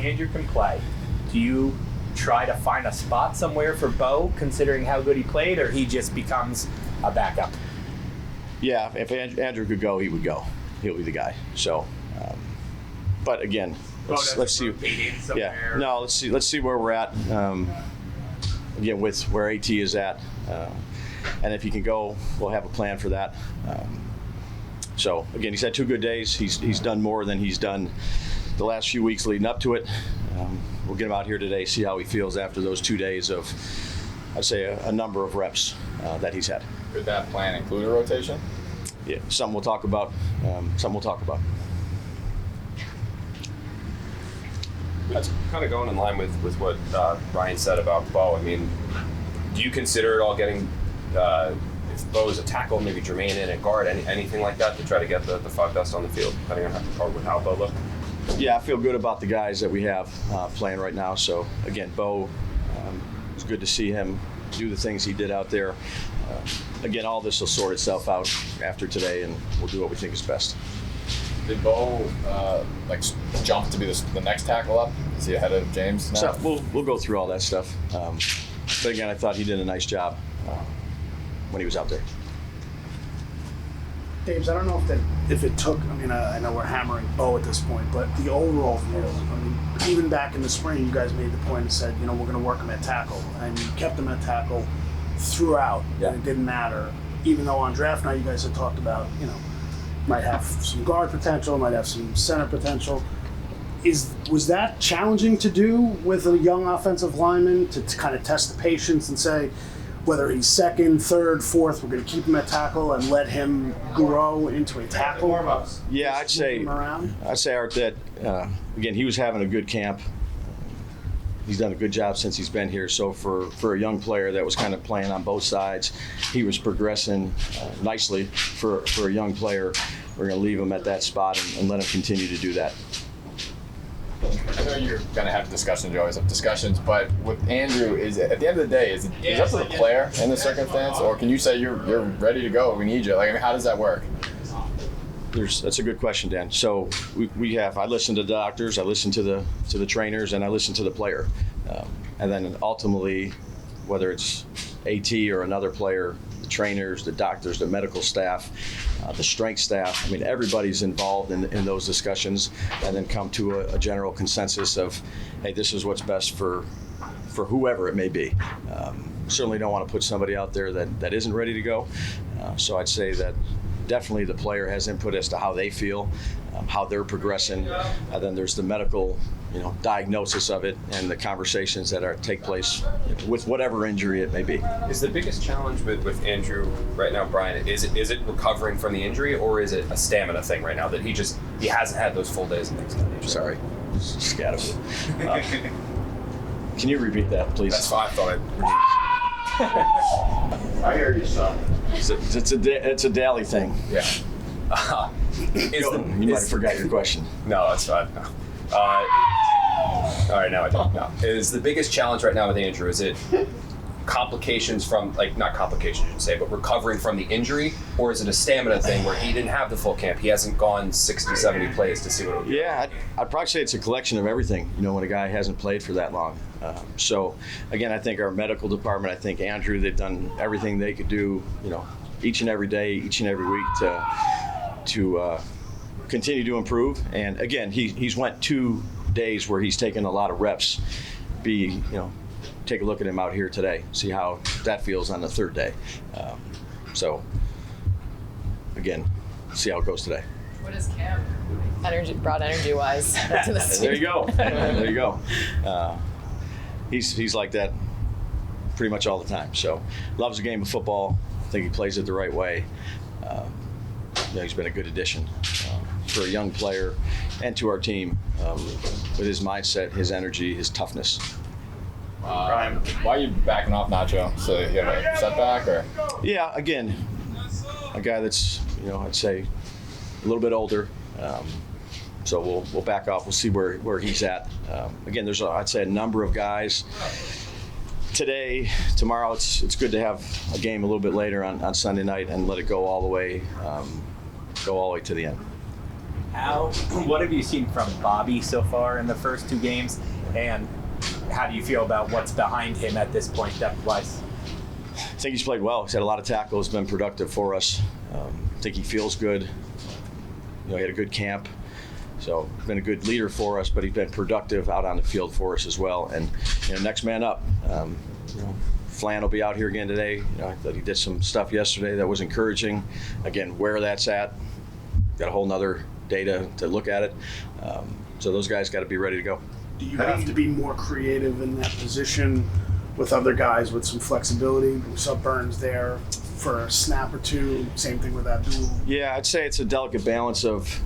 Andrew can play, do you try to find a spot somewhere for Bo, considering how good he played, or he just becomes a backup? Yeah, if Andrew could go, he would go. He'll be the guy. So, but again, let's see. Yeah, no, let's see where we're at. Again, with where AT is at, and if he can go, we'll have a plan for that. So again, he's had 2 good days. He's done more than he's done the last few weeks leading up to it. We'll get him out here today, see how he feels after those 2 days of, I'd say, a number of reps that he's had. Could that plan include a rotation? Yeah, something we'll talk about. That's kind of going in line with what Ryan said about Bo. I mean, do you consider it all getting, if Bo is a tackle, maybe Jermaine in at guard, anything like that to try to get the 5 best on the field, depending on how Bo looked? Yeah, I feel good about the guys that we have playing right now. So, again, Bo, it's good to see him do the things he did out there. Again, all this will sort itself out after today, and we'll do what we think is best. Did Bo jump to be the next tackle up? Is he ahead of James now? So we'll go through all that stuff. But again, I thought he did a nice job when he was out there. Daves, I don't know if it took, I know we're hammering Bo at this point, but the overall view, even back in the spring, you guys made the point and said, we're going to work him at tackle. And you kept him at tackle throughout, and it didn't matter. Even though on draft night you guys had talked about, might have some guard potential, might have some center potential. Was that challenging to do with a young offensive lineman to kind of test the patience and say, whether he's second, third, fourth, we're going to keep him at tackle and let him grow into a tackle? Yeah, I'd say, Art, that again, he was having a good camp. He's done a good job since he's been here. So for a young player that was kind of playing on both sides, he was progressing nicely. For a young player, we're going to leave him at that spot and let him continue to do that. I know you're going to have discussions, you always have discussions, but with Andrew, at the end of the day, is it up to the player in the circumstance, or can you say you're ready to go, we need you? How does that work? That's a good question, Dan. So I listen to the doctors, I listen to the trainers, and I listen to the player. And then ultimately, whether it's AT or another player, the trainers, the doctors, the medical staff, the strength staff, everybody's involved in those discussions, and then come to a general consensus of, hey, this is what's best for whoever it may be. Certainly don't want to put somebody out there that isn't ready to go. So I'd say that definitely the player has input as to how they feel, how they're progressing. Then there's the medical, diagnosis of it and the conversations that take place with whatever injury it may be. Is the biggest challenge with Andrew right now, Brian, is it recovering from the injury, or is it a stamina thing right now that he hasn't had those full days and things of that nature? Sorry, scattered. Can you repeat that, please? That's fine. I thought I hear you, son. It's a daily thing. Yeah. You might have forgot your question. No, that's fine. No. All right, now I don't know. Is the biggest challenge right now with Andrew, is it complications from, not complications, you should say, but recovering from the injury, or is it a stamina thing where he didn't have the full camp? He hasn't gone 60, 70 plays to see what it would be. Yeah, I'd probably say it's a collection of everything, when a guy hasn't played for that long. So, again, I think our medical department, I think Andrew, they've done everything they could do, each and every day, each and every week to continue to improve. And, again, he's went 2 days where he's taken a lot of reps. Take a look at him out here today, see how that feels on the 3rd day. So, again, see how it goes today. What is camp brought energy-wise to the team? There you go. There you go. He's like that pretty much all the time. So, loves the game of football. I think he plays it the right way. He's been a good addition for a young player and to our team with his mindset, his energy, his toughness. Ryan, why are you backing off Nacho? So you have a setback, or? Yeah, again, a guy that's I'd say a little bit older. So we'll back off. We'll see where he's at. Again, there's I'd say a number of guys. Today, tomorrow, it's good to have a game a little bit later on Sunday night and let it go all the way to the end. What have you seen from Bobby so far in the first 2 games, and how do you feel about what's behind him at this point, depth-wise? I think he's played well. He's had a lot of tackles, been productive for us. I think he feels good. He had a good camp. So been a good leader for us, but he's been productive out on the field for us as well. And next man up. Flan will be out here again today. I thought he did some stuff yesterday that was encouraging. Again, where that's at, got a whole nother data to look at it. So those guys got to be ready to go. Do you have to be more creative in that position with other guys with some flexibility? We saw Burns there for a snap or two. Same thing with Abdul. Yeah, I'd say it's a delicate balance of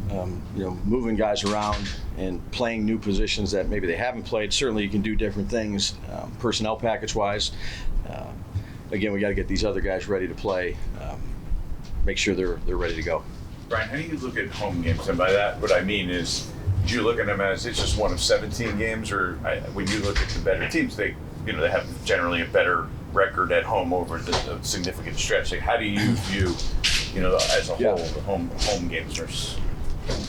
moving guys around and playing new positions that maybe they haven't played. Certainly, you can do different things personnel package-wise. Again, we got to get these other guys ready to play. Make sure they're ready to go. Brian, how do you look at home games? And by that, what I mean is, do you look at them as it's just one of 17 games, or when you look at the better teams, they have generally a better record at home over the significant stretch. Like, how do you view, as a whole, the home games versus?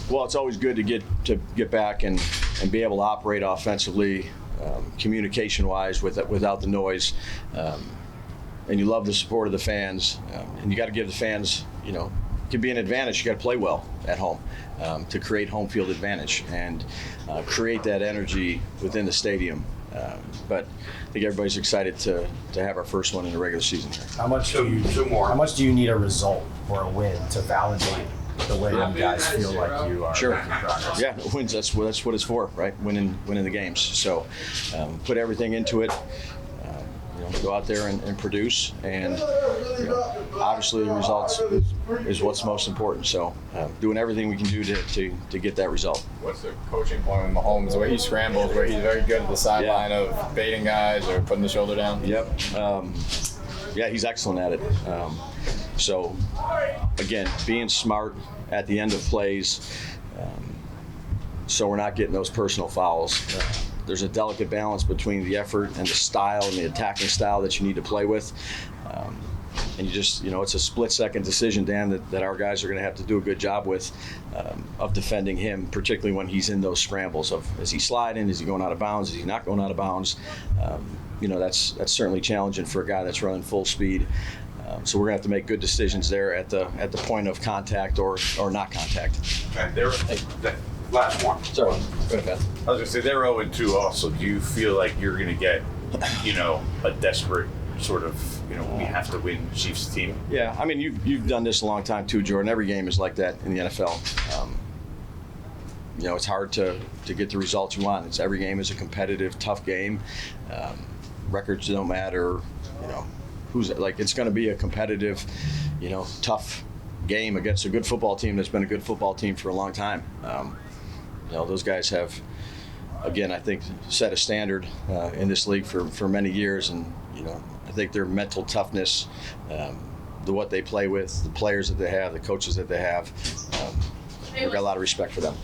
Well, it's always good to get back and be able to operate offensively, communication-wise, without the noise. And you love the support of the fans, and you got to give the fans, it can be an advantage. You got to play well at home to create home field advantage and create that energy within the stadium. But I think everybody's excited to have our first one in the regular season here. How much do you need a result or a win to validate the way you guys feel like you are making progress? Yeah, wins. That's what it's for, right? Winning the games. So put everything into it. Go out there and produce, and obviously the results is what's most important. So doing everything we can do to get that result. What's the coaching point with Mahomes? The way he scrambles, where he's very good at the sideline of baiting guys or putting the shoulder down. Yep. He's excellent at it. So again, being smart at the end of plays, so we're not getting those personal fouls. There's a delicate balance between the effort and the style and the attacking style that you need to play with. And you just, it's a split-second decision, Dan, that our guys are going to have to do a good job with of defending him, particularly when he's in those scrambles of, is he sliding, is he going out of bounds, is he not going out of bounds? That's certainly challenging for a guy that's running full speed. So we're going to have to make good decisions there at the point of contact or not contact. Okay, last one. Sorry. Go ahead, Ben. I was going to say, they're 0-2 also. Do you feel like you're going to get, a desperate sort of, we have to win Chiefs team? Yeah, I mean, you've done this a long time too, Jordan. Every game is like that in the NFL. It's hard to get the results you want. Every game is a competitive, tough game. Records don't matter. It's going to be a competitive, tough game against a good football team that's been a good football team for a long time. Those guys have, again, I think, set a standard in this league for many years, and I think their mental toughness, what they play with, the players that they have, the coaches that they have, we've got a lot of respect for them.